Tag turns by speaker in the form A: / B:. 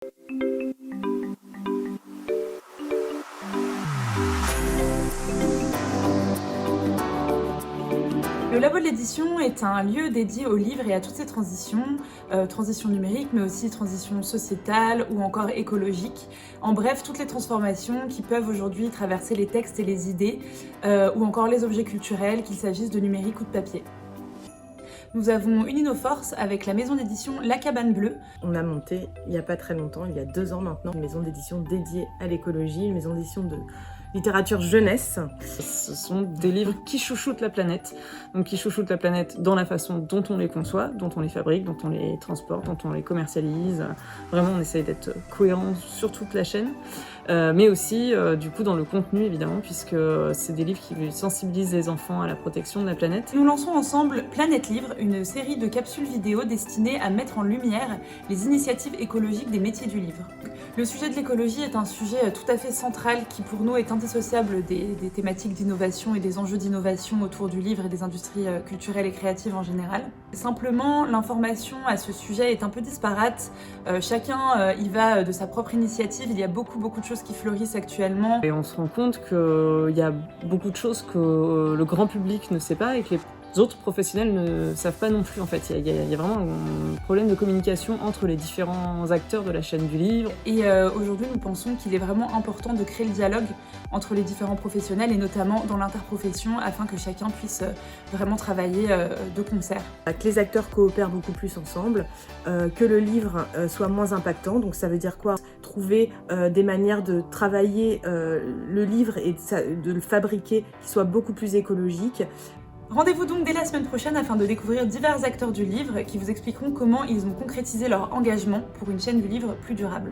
A: Le Labo de l'édition est un lieu dédié aux livres et à toutes ces transitions, transition numérique, mais aussi transition sociétale ou encore écologique. En bref, toutes les transformations qui peuvent aujourd'hui traverser les textes et les idées, ou encore les objets culturels, qu'il s'agisse de numérique ou de papier. Nous avons uni nos forces avec la maison d'édition La Cabane Bleue.
B: On a monté, il n'y a pas très longtemps, il y a 2 ans maintenant, une maison d'édition dédiée à l'écologie, une maison d'édition de littérature jeunesse.
C: Ce sont des livres qui chouchoutent la planète, donc qui chouchoutent la planète dans la façon dont on les conçoit, dont on les fabrique, dont on les transporte, dont on les commercialise. Vraiment, on essaye d'être cohérent sur toute la chaîne, mais aussi du coup dans le contenu évidemment, puisque c'est des livres qui sensibilisent les enfants à la protection de la planète.
A: Nous lançons ensemble Planète Livre, une série de capsules vidéo destinées à mettre en lumière les initiatives écologiques des métiers du livre. Le sujet de l'écologie est un sujet tout à fait central qui pour nous est indissociable des thématiques d'innovation et des enjeux d'innovation autour du livre et des industries culturelles et créatives en général. Simplement, l'information à ce sujet est un peu disparate. Chacun y va de sa propre initiative. Il y a beaucoup de choses qui fleurissent actuellement.
C: Et on se rend compte qu'il y a beaucoup de choses que le grand public ne sait pas et que les autres professionnels ne savent pas non plus en fait. Il y a vraiment un problème de communication entre les différents acteurs de la chaîne du livre.
A: Et aujourd'hui, nous pensons qu'il est vraiment important de créer le dialogue entre les différents professionnels et notamment dans l'interprofession afin que chacun puisse vraiment travailler de concert.
B: Que les acteurs coopèrent beaucoup plus ensemble, que le livre soit moins impactant. Donc ça veut dire quoi? Trouver des manières de travailler le livre et de le fabriquer qui soit beaucoup plus écologique.
A: Rendez-vous donc dès la semaine prochaine afin de découvrir divers acteurs du livre qui vous expliqueront comment ils ont concrétisé leur engagement pour une chaîne du livre plus durable.